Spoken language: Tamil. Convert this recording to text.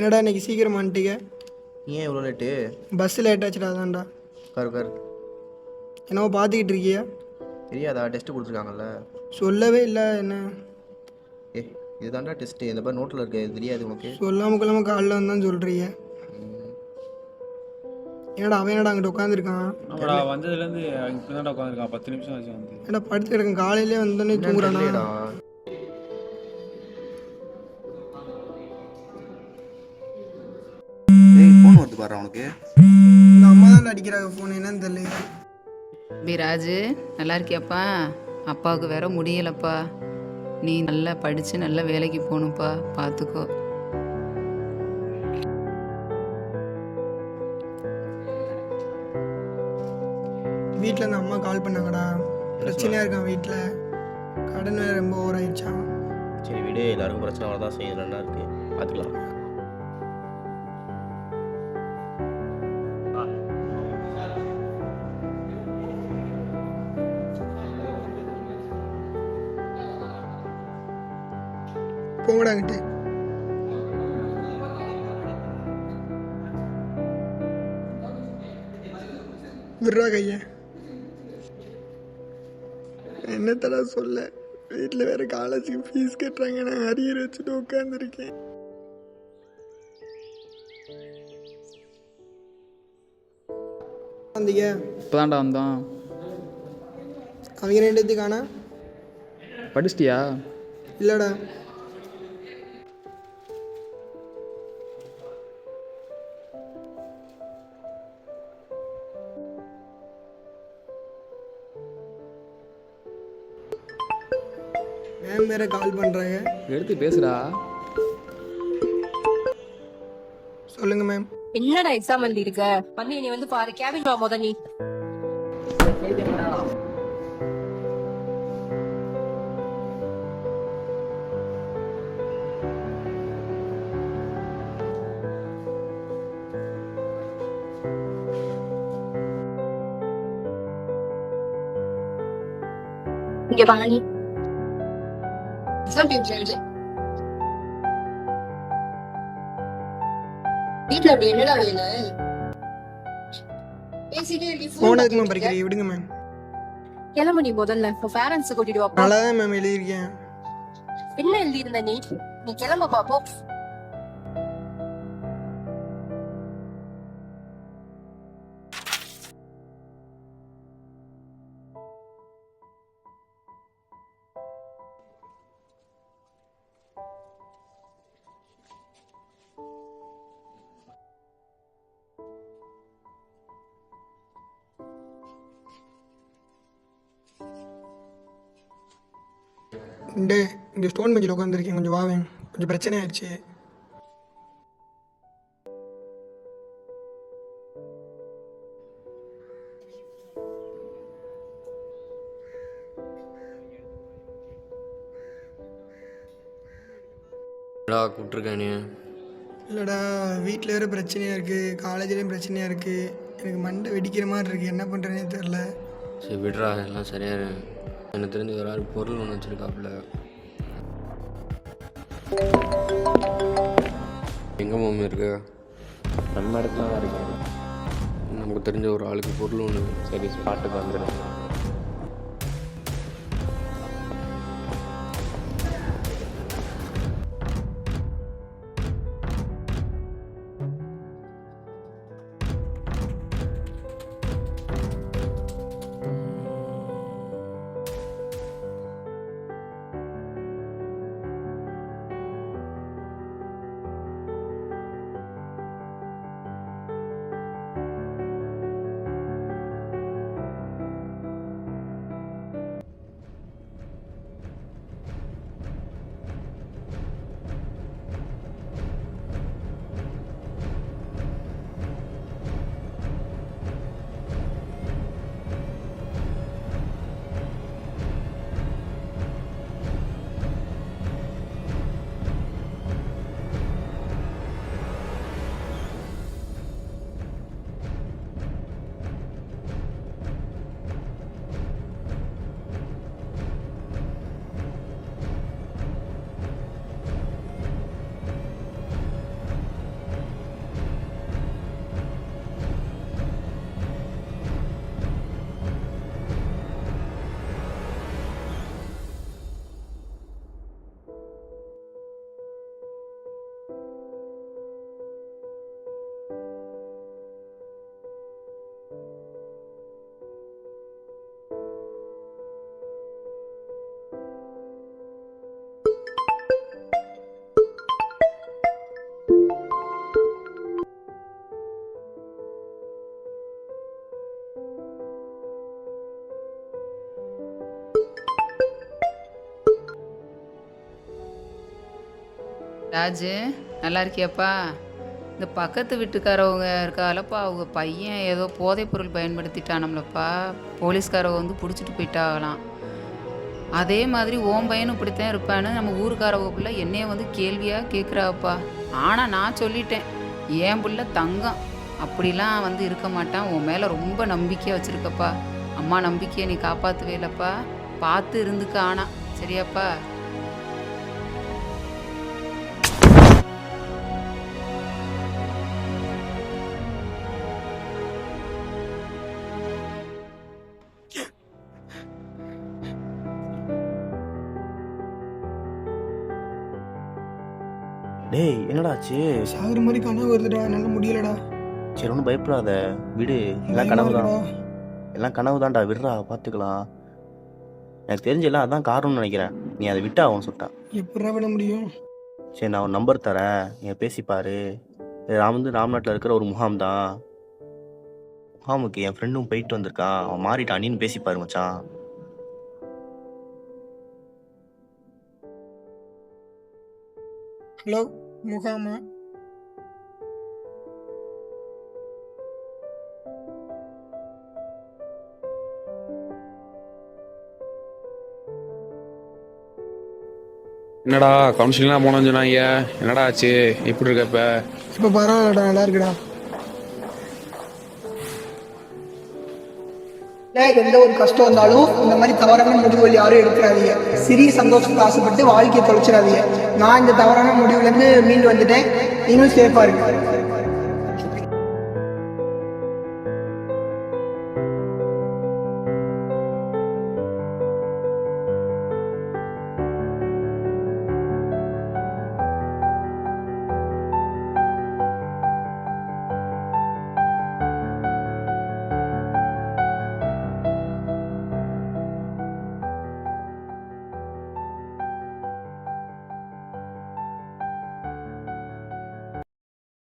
என்னடா இன்னைக்கு சீக்கிரம் வந்துட்டீங்க? ஏன் இவ்வளோ லேட்டு? பஸ்ஸு லேட் ஆச்சுடா அதான்டா. கரு என்னவோ பார்த்துக்கிட்டு இருக்கியா? தெரியாதா? டெஸ்ட்டு கொடுத்துருக்காங்கல்ல. சொல்லவே இல்லை என்ன? ஏ இதுதான்டா டெஸ்ட்டு, இந்த மாதிரி நோட்டில் இருக்கு, இது தெரியாது உனக்கு? சொல்லாமல் கொள்ளாமல் காலைல வந்தான்னு சொல்கிறிய. என்னடா அவன் என்னடா அங்கிட்ட உட்காந்துருக்கான்? அவடா வந்ததுலேருந்து இப்படி தான்டா உட்காந்துருக்கான். 10 நிமிஷம் ஆச்சு வந்து. ஏடா படுத்து கிடக்கும், காலையிலே வந்தோடனே தூங்குறானா? ஏய் ஃபோன் வருது பாரு அவனுக்கு. இந்த அம்மா தான் அடிக்கிறாங்க ஃபோன், என்னன்னு தெரியல. பிராஜு நல்லா இருக்கியாப்பா? அப்பாவுக்கு வேற முடியலப்பா. நீ நல்லா படித்து நல்ல வேலைக்கு போகணுப்பா, பார்த்துக்கோ. வீட்டில் இந்த அம்மா கால் பண்ணாங்கடா, பிரச்சனையாக இருக்கான் வீட்டில். கடன் வேறு ரொம்ப ஓவர் ஆயிடுச்சான். சரி விடு, எல்லாருக்கும் பிரச்சனை வரதான் செய்யுது, நல்லா இருக்கு, பார்த்துக்கலாம். போங்கடாங்கிட்டு. விட்றா கைய. என்னத்தடா சொல்ல, வீட்டில் வேற காலேஜுக்கு ஃபீஸ் கட்டுறாங்க, நான் அரியர் வச்சுட்டு உட்காந்துருக்கேன். வந்தீங்க? இப்போதான்டா வந்தோம். அவங்க ரெண்டுத்துக்கானா? படிச்சிட்டியா? இல்லைடா. மேம் வேற கால் பண்ணுறாங்க. எடுத்து பேசுடா. சொல்லுங்க மேம். என்னடா எக்ஸாம் எழுதி இருக்க? பண்ணி நீ வந்து பாரு, கேபின் வா முத நீ. இங்க வா நீ. எக்ஸாம் பேப்பர் எழுது. வீட்டுல அப்படி என்னடா வேலை? ஃபோன் எதுக்கு மேம் படிக்கிறீங்க? விடுங்க மேம். கிளம்பு நீ முதல்ல. பேரண்ட்ஸ் கூட்டிட்டு வா. நல்லா தான் மேம் எழுதியிருக்கேன். என்ன எழுதி இருந்த நீ? நீ கிளம்ப பாப்போம். இங்கே ஸ்டோன் பெஞ்சில் உட்காந்துருக்கேன், கொஞ்சம் வாவேன், கொஞ்சம் பிரச்சனை ஆயிடுச்சு. கூப்பிட்ருக்கானே? இல்லைடா, வீட்டில் வேறு பிரச்சனையாக இருக்குது, காலேஜ்லேயும் பிரச்சனையாக இருக்குது. எனக்கு மண்டை வெடிக்கிற மாதிரி இருக்குது, என்ன பண்ணுறேனே தெரில. சரி விட்றா, எல்லாம் சரியாக. எனக்கு தெரிஞ்ச ஒரு ஆள் பொருள் ஒன்று வச்சுருக்காப்புல. எங்கே மாமி இருக்கு? நம்ம இடத்துல தான் இருக்கேன். நமக்கு தெரிஞ்ச ஒரு ஆளுக்கு பொருள் ஒன்று. சரி ஸ்பாட்டுக்கு வந்துடும். ராஜு நல்லா இருக்கியாப்பா? இந்த பக்கத்து வீட்டுக்காரவங்க இருக்காலப்பா, அவங்க பையன் ஏதோ போதைப் பொருள் பயன்படுத்திட்டானம்லப்பா. போலீஸ்காரவங்க வந்து பிடிச்சிட்டு போயிட்டாங்களாம். அதே மாதிரி ஓம் பையனும் இப்படித்தான் இருப்பான்னு நம்ம ஊருக்காரவங்க பிள்ளை என்னைய வந்து கேள்வியாக கேட்குறாப்பா. ஆனால் நான் சொல்லிட்டேன், என் பிள்ளை தங்கம், அப்படிலாம் வந்து இருக்க மாட்டான். உன் மேலே ரொம்ப நம்பிக்கையாக வச்சுருக்கப்பா. அம்மா நம்பிக்கையை நீ காப்பாற்றவே இல்லைப்பா. பார்த்து இருந்துக்க ஆனா சரியாப்பா? டேய் என்னடா ஆச்சு? சாகுற மாதிரி கனவு வருதுடா, என்னால முடியலடா. சரி ஒன்றும் பயப்படாத, விடு. எல்லாம் கனவு தான், எல்லாம் கனவு தான்டா, விடுறா பார்த்துக்கலாம். எனக்கு தெரிஞ்ச எல்லாம் அதான் காரணம்னு நினைக்கிறேன். நீ அதை விட்டா அவன் சொல்லிட்டான். எப்படா விட முடியும்? சரி நான் ஒரு நம்பர் தரேன், நீங்கள் பேசிப்பாரு. நான் வந்து ராம்நாட்டில் இருக்கிற ஒரு முகாம் தான். முகாமுக்கு என் ஃப்ரெண்டும் போயிட்டு வந்திருக்கான், அவன் மாறிட்டான், நீன்னு பேசிப்பாரு மச்சான். ஹலோ, முகாமா? என்னடா கவுன்சிலிங்லாம் போனோம்னு சொன்னாங்க, என்னடா ஆச்சு? எப்படி இருக்க இப்போ? இப்போ பரவாயில்லடா, நல்லா இருக்குடா. எந்த ஒரு கஷ்டம் வந்தாலும் இந்த மாதிரி தவறான முடிவுகள் யாரும் எடுக்கிறாதீங்க. சிறிய சந்தோஷத்தை ஆசைப்பட்டு வாழ்க்கையை தொலைச்சிடாதீங்க. நான் இந்த தவறான முடிவுலேருந்து மீண்டு வந்துட்டேன். நீங்களும் சேஃபாக இருக்கு.